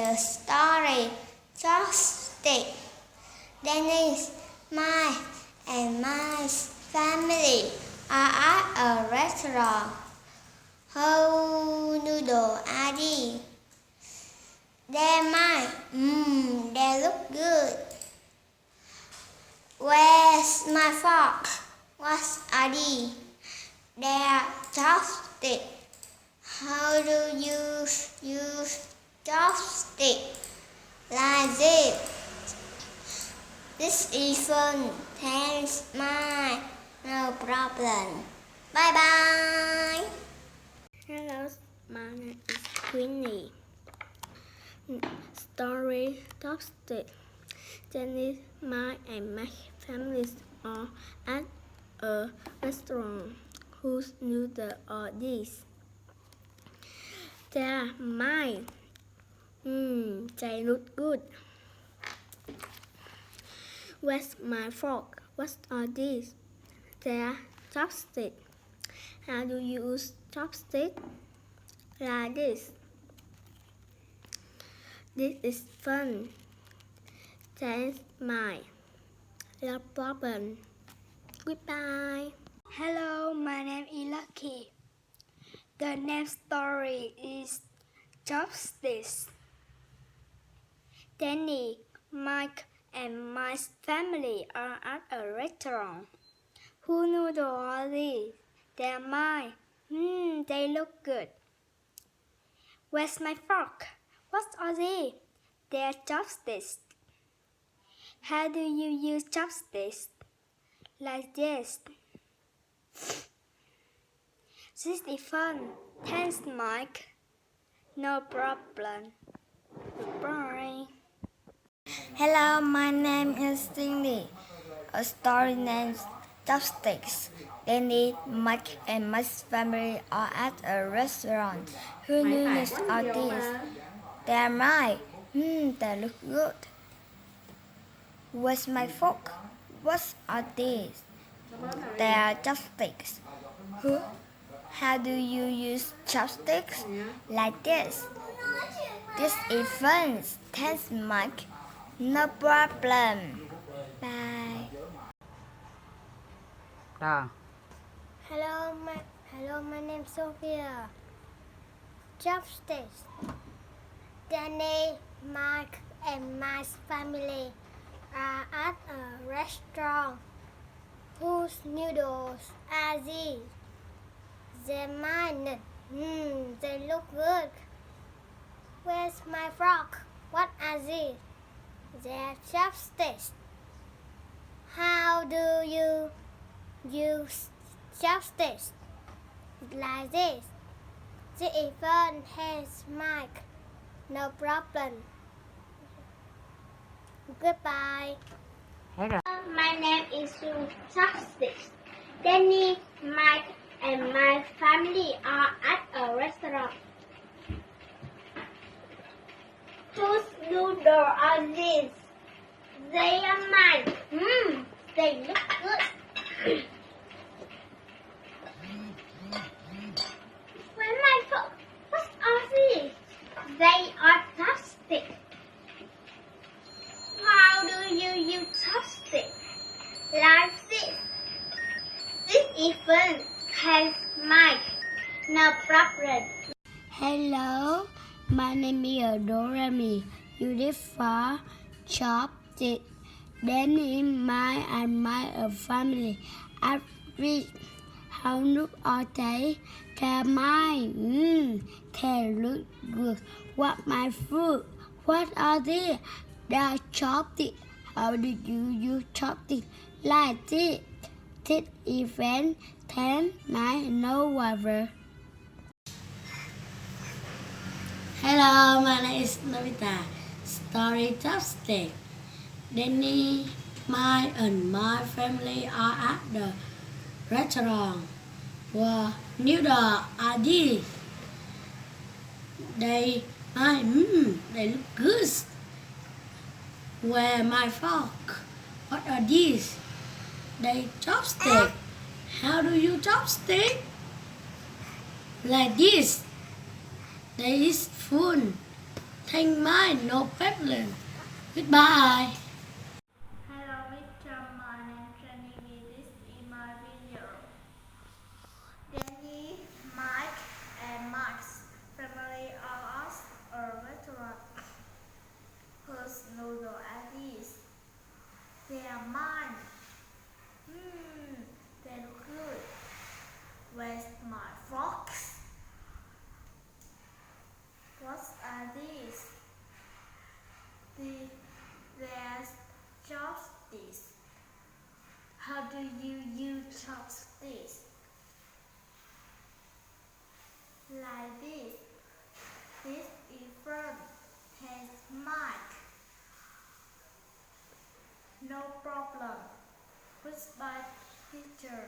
the story Joystick. Dennis, Mike, and my family are at a restaurant. How noodles are these? They're mine. They look good. Where's my fork? What are these? They're chopsticks. How do you use chopsticks? Like this. This is fun. Thanks, Mike. No problem. Bye bye. Hello, my name is Queenie. Story Joystick. Jenny, Mike, and my families are at a restaurant. Whose noodles are these? They're mine. They look good. Where's my fork? What are these? They're chopsticks. How do you use chopsticks? Like this. This is fun. Thanks, Mike. No problem. Goodbye. Hello, my name is Lucky. The next story is Joystick. Danny, Mike, and my family are at a restaurant. Who noodles are these? They're mine. They look good. Where's my fork? What are they? They're chopsticks. How do you use chopsticks? Like this. This is fun. Thanks, Mike. No problem. Goodbye. Hello, my name is Cindy. A story named Joysticks. Danny, Mike, and my family are at a restaurant. Who noodles are these? They're mine. They look good. Where's my fork? What are these? They're chopsticks. How do you use chopsticks? Like this. This is fun. Thanks, Mike. No problem. Bye. Hello, my name is Sophia. Chopsticks. Danny, Mike, and my family are at a restaurant. Whose noodles are these? They're mine. They look good. Where's my fork? What are these? They're chopsticks. How do you use chopsticks? Like this. This is fun. Thanks, Mike. No problem. Goodbye. My name is Joystick. Danny, Mike, and my family are at a restaurant. Whose noodles are these? They are mine. They look good. Where's my fork? What are these? They are chopsticks. How do you use chopsticks? Like this. This is fun. Thanks, Mike. No problem. Hello, my name is Doremi. Beautiful chopstick. Danny, Mike, and my family are rich. How look are they? They're mine. They look good. What my fruit? What are they? They're chopsticks. How do you use chopsticks? Like this. This event 10, 9, no whatever. Hello, my name is Novita. Story Joystick. Danny, Mike, and my family are at the restaurant. What noodles are these? They look good. Where my fork? What are these? They chopstick. How do you chopstick? Like this. There is fun. Take mine, no problem. Goodbye. Hello, Mr. My name is Jenny. This is my video. Danny, Mike, and Max family are at a restaurant. Whose noodle are these? They are mine. They look good. Where's my forks? What are these? There's chopsticks. How do you use chopsticks? Like this. This is from his mic. No problem. Goodbye, teacher.